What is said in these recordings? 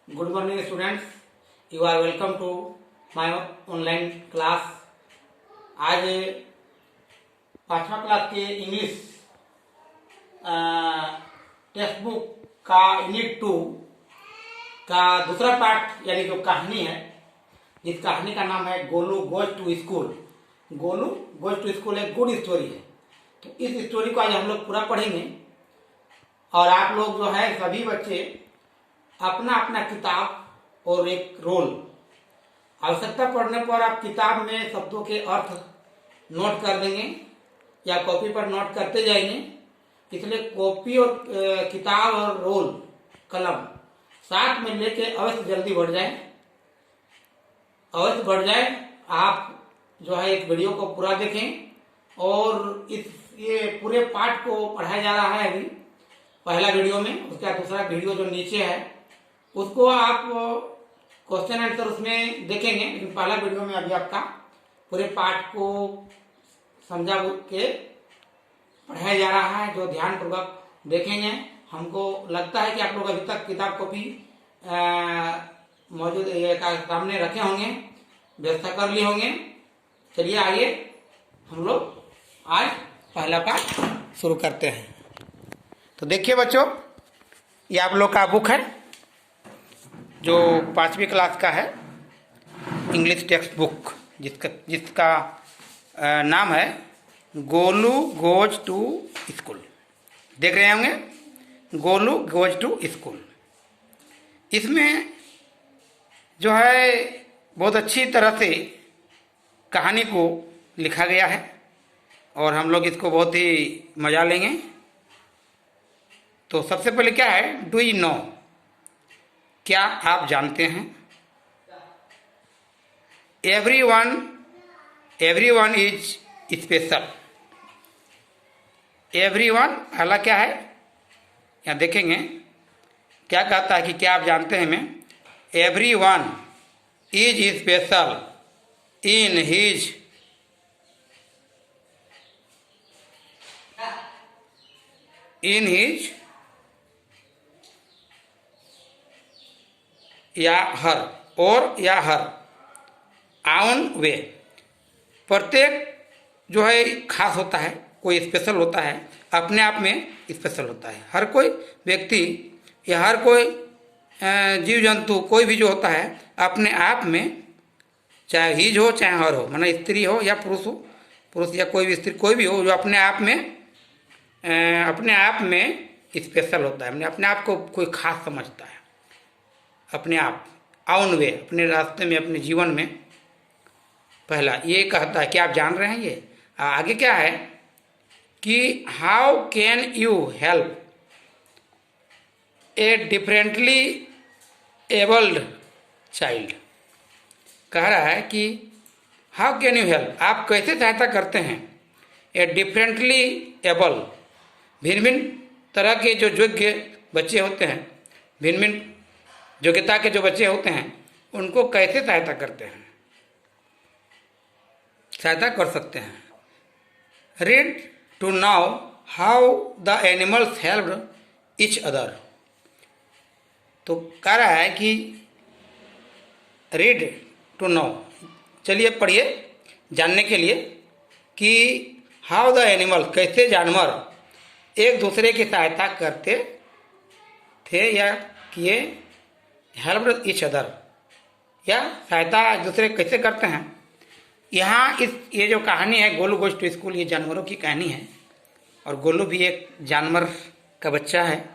Good morning, students. You are welcome to my online class. आज पांचवा class के English text book का unit 2 का दूसरा पार्ट यानी जो कहानी है, जिस कहानी का नाम है Golu goes to school. Golu goes to school एक गुड स्टोरी है। तो इस स्टोरी को आज हम लोग पूरा पढ़ेंगे और आप लोग जो है सभी बच्चे अपना अपना किताब और एक रोल, आवश्यकता पड़ने पर आप किताब में शब्दों के अर्थ नोट कर देंगे या कॉपी पर नोट करते जाएंगे। इसलिए कॉपी और किताब और रोल कलम साथ में लेके अवश्य जल्दी बढ़ जाए। आप जो है इस वीडियो को पूरा देखें और ये पूरे पाठ को पढ़ाया जा रहा है अभी पहला वीडियो में। उसका दूसरा वीडियो जो नीचे है उसको आप क्वेश्चन आंसर उसमें देखेंगे, लेकिन पहला वीडियो में अभी आपका पूरे पाठ को समझा के पढ़ाया जा रहा है, जो ध्यान पूर्वक देखेंगे। हमको लगता है कि आप लोग अभी तक किताब कॉपी मौजूद सामने रखे होंगे, व्यवस्था कर लिए होंगे। चलिए आइए हम लोग आज पहला पाठ शुरू करते हैं। तो देखिए बच्चों, ये आप लोग का बुक है जो 5वीं क्लास का है, इंग्लिश टेक्स्ट बुक, जिसका नाम है गोलू गोज टू स्कूल। देख रहे होंगे, गोलू गोज टू स्कूल। इसमें जो है बहुत अच्छी तरह से कहानी को लिखा गया है और हम लोग इसको बहुत ही मजा लेंगे। तो सबसे पहले क्या है, डू यू नो, क्या आप जानते हैं? Everyone is special. एवरीवन पहला क्या है, यहाँ देखेंगे क्या कहता है कि क्या आप जानते हैं में। Everyone is special in his या हर आउन वे। प्रत्येक जो है खास होता है, कोई स्पेशल होता है, अपने आप में स्पेशल होता है। हर कोई व्यक्ति या हर कोई जीव जंतु कोई भी जो होता है अपने आप में, चाहे हिज हो चाहे हर हो, माना स्त्री हो या पुरुष या कोई भी स्त्री कोई भी हो, जो अपने आप में स्पेशल होता है, अपने आप को कोई खास समझता है। अपने आप आउन वे, अपने रास्ते में, अपने जीवन में। पहला ये कहता है कि आप जान रहे हैं। ये आगे क्या है कि how can you help A differently abled child. कह रहा है कि हाउ कैन यू हेल्प, आप कैसे सहायता करते हैं ए डिफरेंटली एबल, भिन्न भिन्न तरह के जो योग्य बच्चे होते हैं, भिन्न भिन्न योग्यता के जो बच्चे होते हैं, उनको कैसे सहायता करते हैं, सहायता कर सकते हैं। Read to know how the animals help each other. तो कह रहा है कि रीड टू नो, चलिए पढ़िए जानने के लिए कि हाउ द एनिमल, कैसे जानवर एक दूसरे की सहायता करते थे या किए, हेल्प ईच अदर, या सहायता एक दूसरे कैसे करते हैं। यहाँ ये जो कहानी है गोलू गोज टू स्कूल, ये जानवरों की कहानी है और गोलू भी एक जानवर का बच्चा है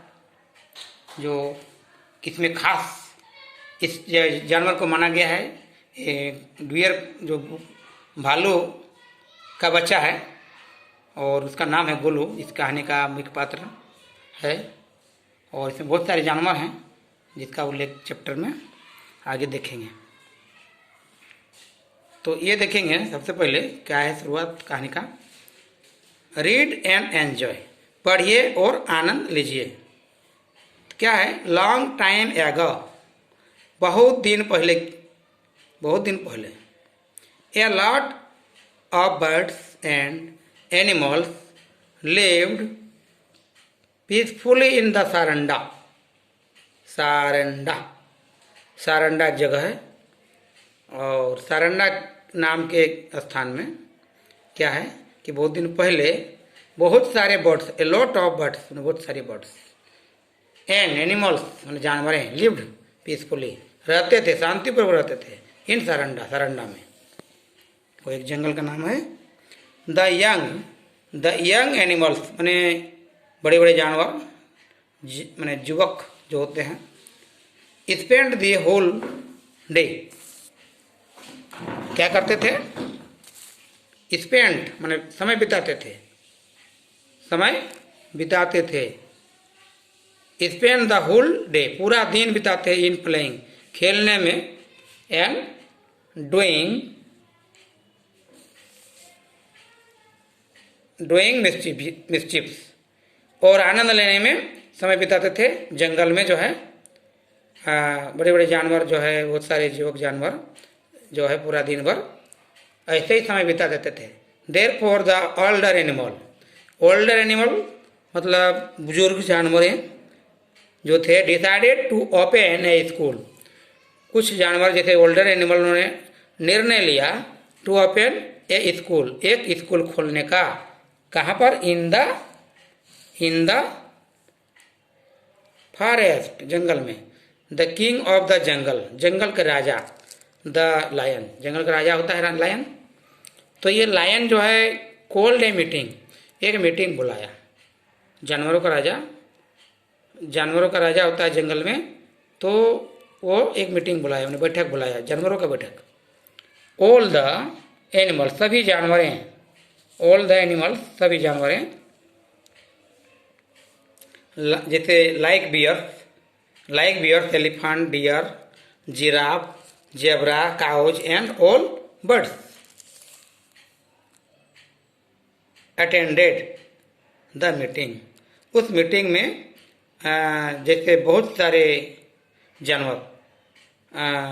जो इसमें खास इस जानवर को माना गया है। डियर जो भालू का बच्चा है और उसका नाम है गोलू, इस कहानी का मुख्य पात्र है। और इसमें बहुत सारे जानवर हैं जिसका उल्लेख चैप्टर में आगे देखेंगे। तो ये देखेंगे सबसे पहले क्या है शुरुआत कहानी का। रीड एंड एंजॉय, पढ़िए और आनंद लीजिए। क्या है, लॉन्ग टाइम एगो, बहुत दिन पहले, a lot of birds and animals lived peacefully in the Saranda. Saranda जगह है, और सारंडा नाम के स्थान में क्या है कि बहुत दिन पहले बहुत सारे birds, a lot of birds, बहुत सारे बर्ड्स एंड एनिमल्स मैंने जानवरें लिव्ड पीसफुली, रहते थे, शांतिपूर्वक रहते थे इन सारंडा, सारंडा में। वो एक जंगल का नाम है। द यंग एनिमल्स माने बड़े बड़े जानवर, माने युवक जो होते हैं, स्पेंड द होल डे, क्या करते थे, स्पेंड माने समय बिताते थे, समय बिताते थे, स्पेंड द होल डे पूरा दिन बिताते इन प्लेइंग खेलने में, एंड डूइंग मिस्चिफ्स और आनंद लेने में समय बिताते थे। जंगल में जो है बड़े बड़े जानवर जो है, बहुत सारे युवक जानवर जो है पूरा दिन भर ऐसे ही समय बिता देते थे। Therefore the older animal मतलब बुजुर्ग जानवरें जो थे, decided to open a school, कुछ जानवर जैसे ओल्डर एनिमल ने निर्णय लिया टू ओपन ए स्कूल, एक स्कूल खोलने का। कहाँ पर, इन द फॉरेस्ट जंगल में। The king of the jungle, जंगल का राजा, द लायन, जंगल का राजा होता है लायन। तो ये लायन जो है कॉल्ड ए मीटिंग, एक मीटिंग बुलाया। जानवरों का राजा होता है जंगल में, तो वो एक मीटिंग बुलाया, उन्हें बैठक बुलाया, जानवरों का बैठक। ऑल द एनिमल्स, सभी जानवरें, ऑल द एनिमल्स सभी जानवरें, जैसे like bears, elephant, deer, giraffe, zebra, cows and all birds attended the meeting. उस मीटिंग में जैसे बहुत सारे जानवर,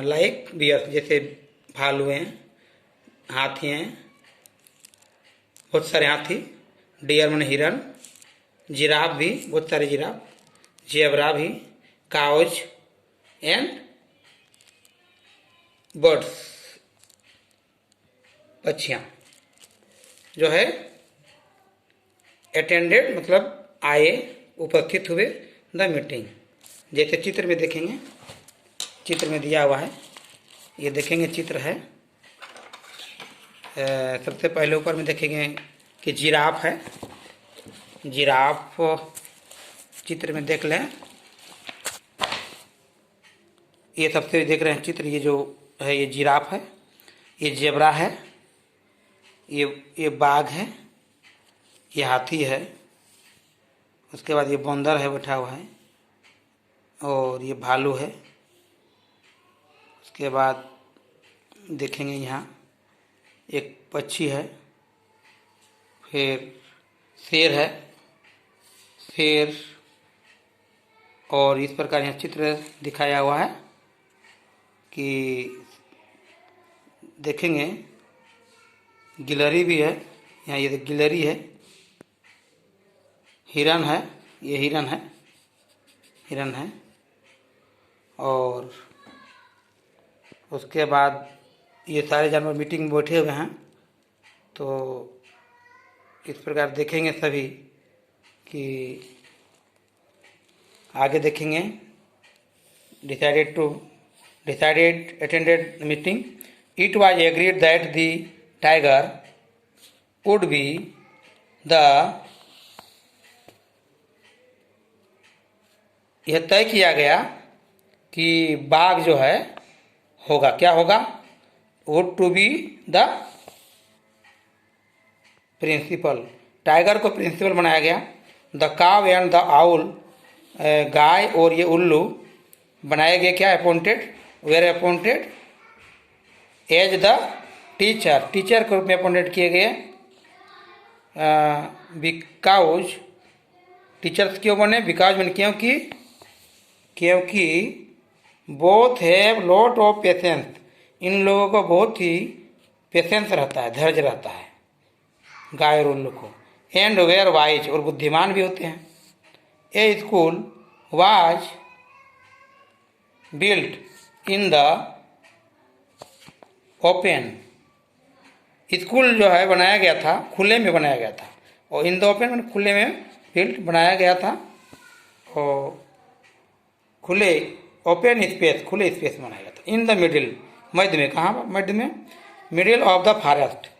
लाइक बियर्स जैसे भालू हैं, हाथी हैं, बहुत सारे हाथी, डियर माने हिरन, जिराफ भी, बहुत सारे जिराफ, जेब्रा भी, काउज एंड बर्ड्स पक्षियाँ जो है अटेंडेड मतलब आए, उपस्थित हुए द मीटिंग। जैसे चित्र में देखेंगे, चित्र में दिया हुआ है, ये देखेंगे चित्र है। सबसे पहले ऊपर में देखेंगे कि जिराफ है, जिराफ चित्र में देख लें, ये सबसे देख रहे हैं चित्र, ये जो है ये जिराफ है, ये जेब्रा है, ये बाघ है, ये हाथी है, उसके बाद ये बंदर है बैठा हुआ है, और ये भालू है। उसके बाद देखेंगे यहाँ एक पक्षी है, फिर शेर है, शेर, और इस प्रकार यहाँ चित्र दिखाया हुआ है कि देखेंगे गिलहरी भी है, यहाँ ये गिलहरी है, हिरन है, ये हिरन है, और उसके बाद ये सारे जानवर मीटिंग में बैठे हुए हैं। तो इस प्रकार देखेंगे सभी कि आगे देखेंगे decided attended the meeting. It was agreed that the tiger would be the, यह तय किया गया कि बाघ जो है होगा, क्या होगा, would to be the principal, tiger को प्रिंसिपल बनाया गया। द काव एंड द आउल, गाय और ये उल्लू बनाए गए क्या, appointed, were appointed as the teacher, teacher के रूप में अपॉइंटेड किए गए। बिकाउज, टीचर्स क्यों बने, बिकाउज बने क्योंकि both have lot of patience, इन लोगों को बहुत ही पेशेंस रहता है, धैर्य रहता है गाय और उल्लू को। एंड वेयर वाइज, और बुद्धिमान भी होते हैं। A school was built, in the open. School जो है बनाया गया था, खुले में बनाया गया था, और इन द ओपन खुले में फील्ड बनाया गया था, और खुले ओपन स्पेस, खुले स्पेस बनाया गया था। इन द मिडिल, मध्य में, कहाँ मध्य में? मिडिल ऑफ द फॉरेस्ट,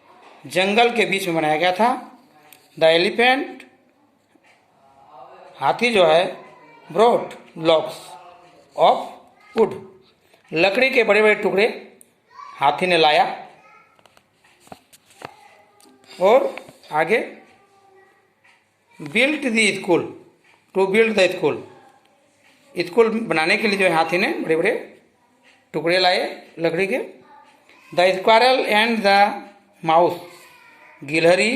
जंगल के बीच में बनाया गया था। द एलिफेंट, हाथी जो है, ब्रोट लॉक्स ऑफ वुड, लकड़ी के बड़े बड़े टुकड़े हाथी ने लाया। और आगे, built the school, to build the school, school बनाने के लिए जो है हाथी ने बड़े बड़े टुकड़े लाए लकड़ी के। The squirrel and the mouse, गिलहरी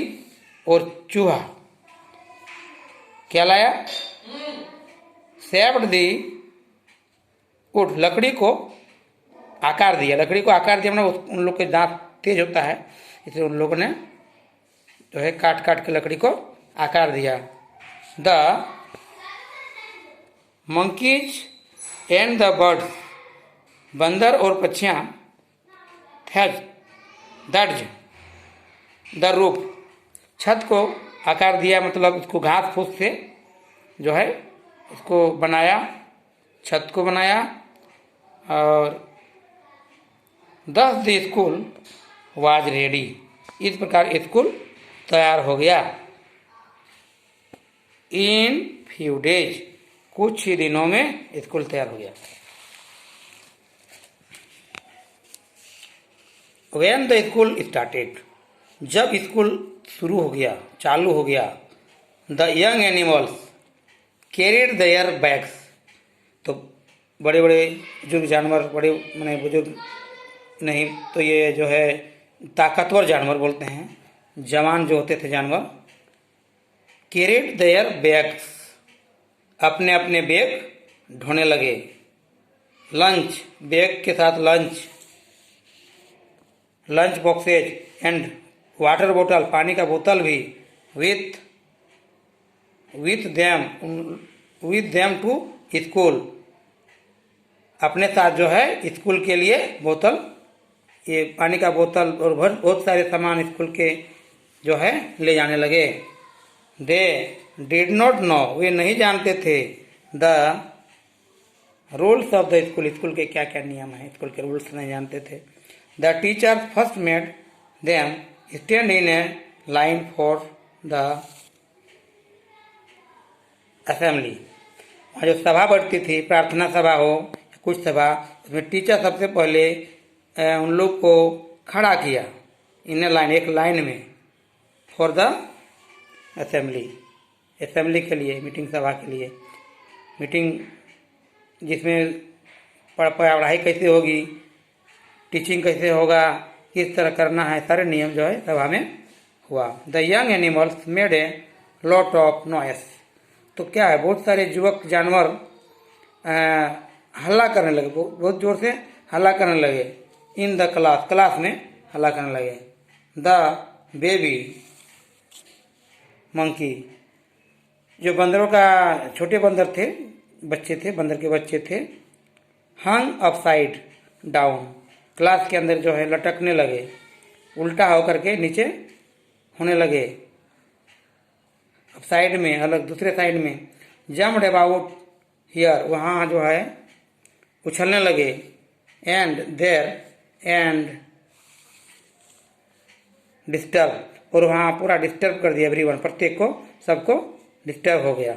और चूहा क्या लाया? शेप्ड दी वुड, लकड़ी को आकार दिया। लकड़ी को आकार दिया मतलब उन लोग के दांत तेज होता है, इसलिए उन लोगों ने जो है काट काट के लकड़ी को आकार दिया। The monkeys and the birds, बंदर और पक्षियाँ, थैज दर्ज द रूफ, छत को आकार दिया, मतलब उसको घास फूस से जो है उसको बनाया, छत को बनाया। और दस द स्कूल वाज रेडी, इस प्रकार स्कूल तैयार हो गया। इन फ्यू डेज, कुछ ही दिनों में स्कूल तैयार हो गया। When the school started, जब स्कूल शुरू हो गया, चालू हो गया, the young animals carried their bags, तो बड़े बड़े बुजुर्ग जानवर, बड़े मैंने बुजुर्ग नहीं तो ये जो है ताकतवर जानवर बोलते हैं, जवान जो होते थे जानवर, कैरिड देयर बैग्स, अपने अपने बैग ढोने लगे। लंच, बैग के साथ लंच बॉक्सेज एंड वाटर बोतल, पानी का बोतल भी, विथ देम टू स्कूल, अपने साथ जो है स्कूल के लिए बोतल, ये पानी का बोतल और बहुत सारे सामान स्कूल के जो है ले जाने लगे। दे डिड नॉट नो, वे नहीं जानते थे, the rules of the school, school के क्या क्या नियम है, स्कूल के रूल्स नहीं जानते थे। The teacher first made them stand in A line for the assembly, जो सभा बढ़ती थी, प्रार्थना सभा हो कुछ सभा, उसमें टीचर सबसे पहले उन लोग को खड़ा किया, इन ए लाइन, एक लाइन में, फॉर द असेंबली के लिए, मीटिंग सभा के लिए, मीटिंग जिसमें पढ़ाई कैसे होगी, टीचिंग कैसे होगा, किस तरह करना है, सारे नियम जो है सभा में हुआ। The young animals made a lot of noise, तो क्या है, बहुत सारे युवक जानवर हल्ला करने लगे, बहुत जोर से हल्ला करने लगे। इन द क्लास में हल्ला करने लगे। द बेबी मंकी, जो बंदरों का छोटे बंदर थे, बच्चे थे, बंदर के बच्चे थे, हंग अपसाइड डाउन, क्लास के अंदर जो है लटकने लगे, उल्टा होकर के नीचे होने लगे, अब साइड में अलग दूसरे साइड में। जम्प्ड अबाउट हियर, वहाँ जो है उछलने लगे। एंड देयर एंड डिस्टर्ब, और वहाँ पूरा डिस्टर्ब कर दिया एवरीवन, प्रत्येक को, सबको डिस्टर्ब हो गया।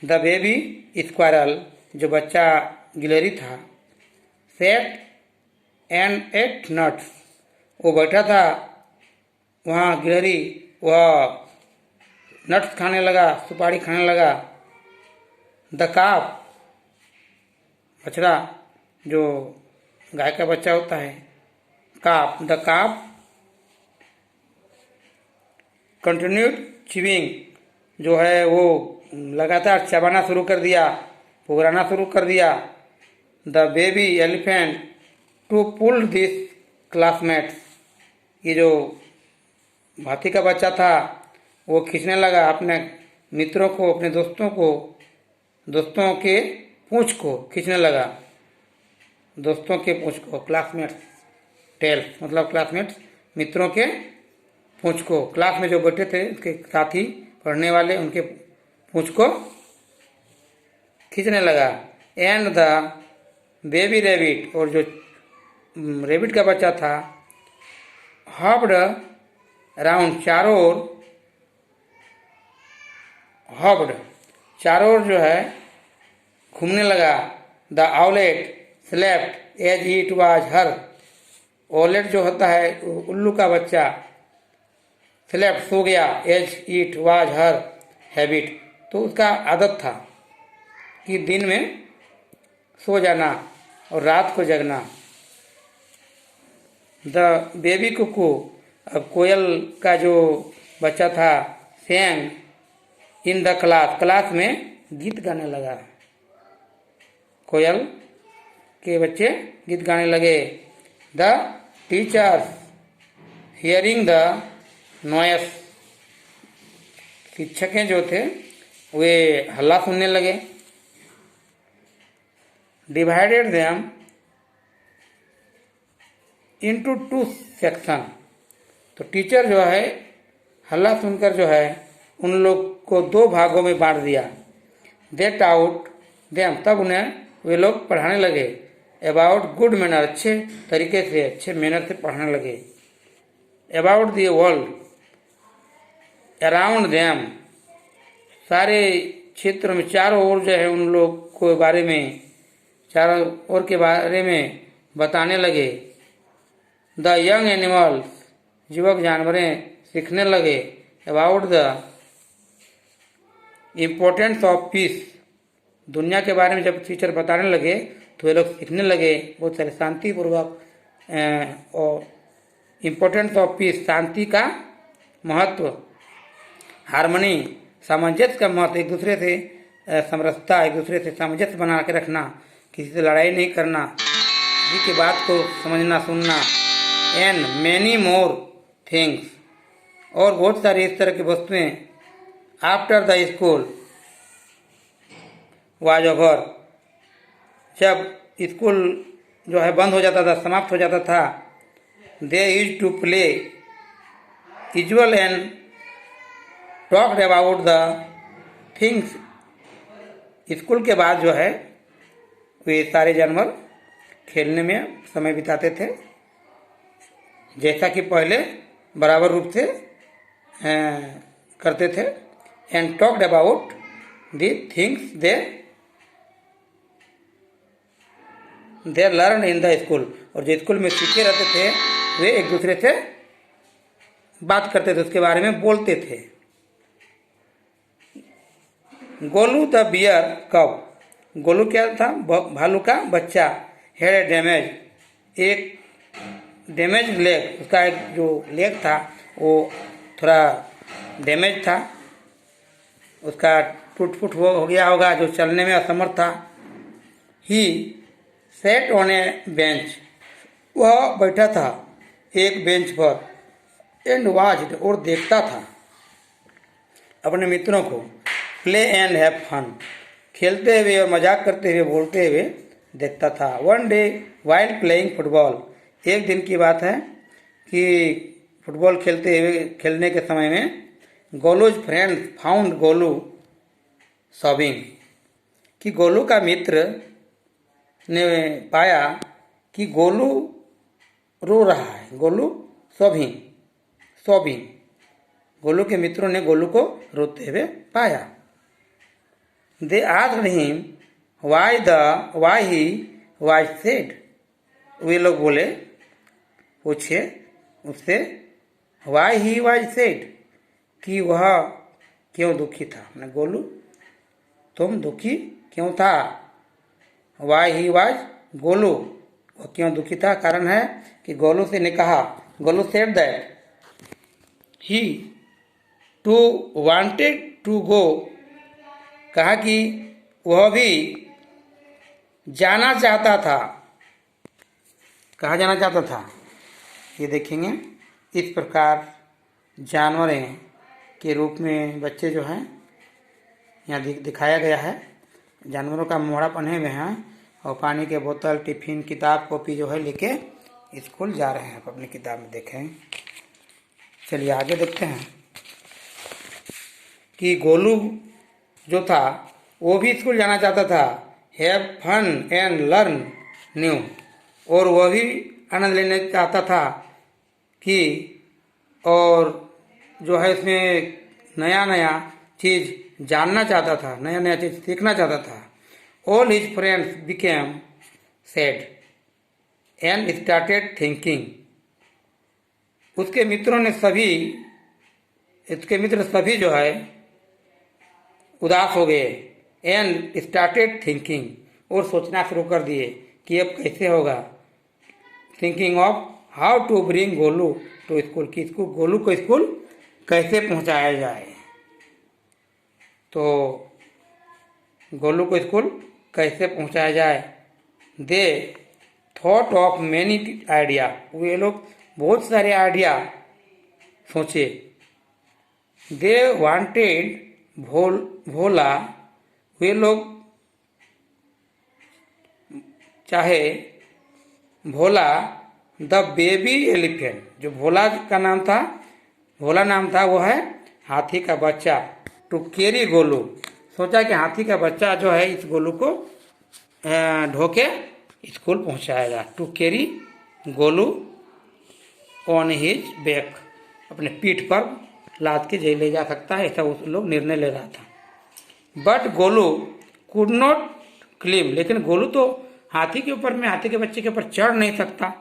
द बेबी स्क्वायरल, जो बच्चा गिलहरी था, सेट एंड एट नट्स, वो बैठा था वहाँ गिलहरी, वह नट्स खाने लगा, सुपारी खाने लगा। द काफ, बछड़ा जो गाय का बच्चा होता है, काफ, द काफ कंटिन्यूड चिविंग, जो है वो लगातार चबाना शुरू कर दिया, पुगराना शुरू कर दिया। The baby elephant to pull this classmates, ये जो हाथी का बच्चा था वो खींचने लगा अपने मित्रों को, अपने दोस्तों के पूंछ को खींचने लगा। दोस्तों के पूंछ को, क्लासमेट्स टेल मतलब क्लासमेट्स मित्रों के पूंछ को, क्लास में जो बैठे थे उसके साथी पढ़ने वाले उनके पूंछ को खींचने लगा। एंड द बेबी रेबिट, और जो रेबिट का बच्चा था, हॉप्ड अराउंड, चारों ओर, हॉप्ड चारों ओर जो है घूमने लगा। The owlet slept as it was her, owlet जो होता है उल्लू का बच्चा, स्लेप्ट सो गया, as it was her habit, तो उसका आदत था कि दिन में सो जाना और रात को जगना। द बेबी कुकू, अब कोयल का जो बच्चा था, Seng in the class, class में गीत गाने लगा। कोयल के बच्चे गीत गाने लगे। The teachers hearing the noise, शिक्षकें जो थे वे हल्ला सुनने लगे। डिवाइडेड देम इनटू 2 सेक्शन, तो टीचर जो है हल्ला सुनकर जो है उन लोग को 2 भागों में बांट दिया। देट आउट देम, तब उन्हें वे लोग पढ़ाने लगे। अबाउट गुड मैनर, अच्छे तरीके से अच्छे मैनर से पढ़ाने लगे। About the world around them, सारे क्षेत्र में चारों ओर जो है उन लोग को बारे में, चारों ओर के बारे में बताने लगे। द यंग एनिमल्स, युवक जानवरें सीखने लगे। About the importance of peace, दुनिया के बारे में जब टीचर बताने लगे तो वे लोग सीखने लगे बहुत सारे शांतिपूर्वक। और इम्पोर्टेंस ऑफ पीस, शांति का महत्व। हारमोनी, सामंजस्य का महत्व, एक दूसरे से समरसता, एक दूसरे से सामंजस्य बना के रखना, किसी से लड़ाई नहीं करना, किसी की बात को समझना सुनना। एंड मैनी मोर थिंग्स, और बहुत सारी इस तरह की वस्तुएं। After the school was over, जब स्कूल जो है बंद हो जाता था, समाप्त हो जाता था। They used to play usual and talked about the things, school के बाद जो है वे सारे जानवर खेलने में समय बिताते थे, जैसा कि पहले बराबर रूप से करते थे। And talked about the things they learn in the school, और जो स्कूल में सीखे रहते थे वे एक दूसरे से बात करते थे, उसके बारे में बोलते थे। गोलू द बियर कब, गोलू क्या था, भालू का बच्चा। हेड ए डैमेज, एक डैमेज लेग, उसका एक जो लेग था वो थोड़ा डैमेज था, उसका टूट फूट हो गया होगा, जो चलने में असमर्थ था। ही सेट ऑन ए बेंच, वह बैठा था एक बेंच पर। एंड वाच्ड, और देखता था अपने मित्रों को। प्ले एंड हैव फन, खेलते हुए और मजाक करते हुए बोलते हुए देखता था। One day while playing football, एक दिन की बात है कि फुटबॉल खेलने के समय में Golu's friend found Golu sobbing, कि गोलू का मित्र ने पाया कि गोलू रो रहा है। गोलू सॉबिंग, गोलू के मित्रों ने गोलू को रोते हुए पाया। They asked him why he was sad, वे लोग बोले, पूछे उससे, वाई ही वाज सैड, कि वह क्यों दुखी था। मैंने गोलू तुम दुखी क्यों था। वाई ही वाज, गोलू वह क्यों दुखी था, कारण है कि गोलू से ने कहा, Golu said that he too wanted to go, कहा कि वह भी जाना चाहता था। कहाँ जाना चाहता था ये देखेंगे। इस प्रकार जानवरें के रूप में बच्चे जो हैं यहाँ दिखाया गया है। जानवरों का मोहरा पहने हुए हैं और पानी के बोतल, टिफिन, किताब, कॉपी जो है लेके स्कूल जा रहे हैं। आप अपनी किताब में देखें। चलिए आगे देखते हैं कि गोलू जो था वो भी स्कूल जाना चाहता था। Have fun and learn new, और वह भी आनंद लेना चाहता था कि और जो है इसमें नया नया चीज़ जानना चाहता था, नया नया चीज़ सीखना चाहता था। All his friends became sad and started thinking. उसके मित्र सभी जो है उदास हो गए। एंड स्टार्टेड थिंकिंग, और सोचना शुरू कर दिए कि अब कैसे होगा। Thinking of how to bring Golu to school, कि गोलू को स्कूल कैसे पहुंचाया जाए। तो गोलू को स्कूल कैसे पहुंचाया जाए। They thought of many idea, वे लोग बहुत सारे आइडिया सोचे। दे वांटेड भोला, वे लोग चाहे भोला द बेबी एलिफेंट, जो भोला का नाम था, भोला नाम था, वो है हाथी का बच्चा। टू कैरी गोलू, सोचा कि हाथी का बच्चा जो है इस गोलू को ढोके स्कूल पहुंचाएगा। To carry Golu on his back, अपने पीठ पर लाद के जे ले जा सकता है, ऐसा उस लोग निर्णय ले रहा था। But Golu could not climb, लेकिन गोलू तो हाथी के ऊपर में, हाथी के बच्चे के ऊपर चढ़ नहीं सकता।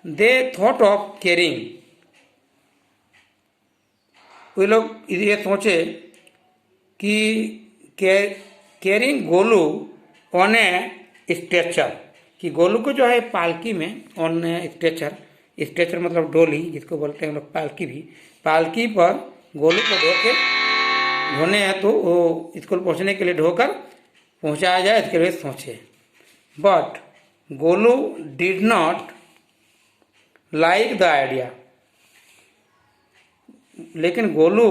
दे थॉट ऑफ कैरिंग, वे लोग ये सोचे कि carrying Golu on A stretcher, कि गोलू को जो है पालकी में, ऑन स्ट्रेचर, स्ट्रेचर मतलब डोली जिसको बोलते हैं लोग, पालकी भी, पालकी पर गोलू को ढोने हैं, तो वो स्कूल पहुंचने के लिए ढोकर पहुंचाया जाए, इसके लिए सोचे। But Golu did not like the idea, लेकिन गोलू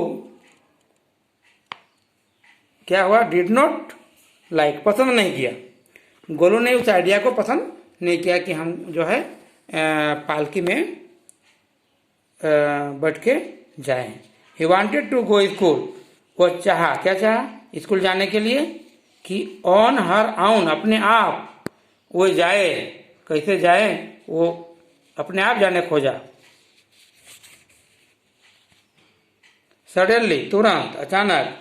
क्या हुआ, डिड नॉट लाइक, पसंद नहीं किया। गोलू ने उस आइडिया को पसंद नहीं किया कि हम जो है पालकी में बैठ के जाएं। He wanted to go school, वो चाहा, क्या चाहा, स्कूल जाने के लिए, कि ऑन हर आउन, अपने आप वो जाए। कैसे जाए, वो अपने आप जाने खोजा। सडनली, तुरंत, अचानक,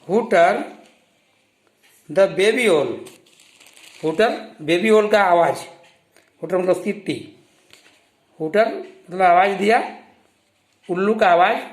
हुटर द बेबी ओल, हुटर बेबी ओल का आवाज, हुटर मतलब सीटी, हुटर मतलब आवाज दिया, उल्लू का आवाज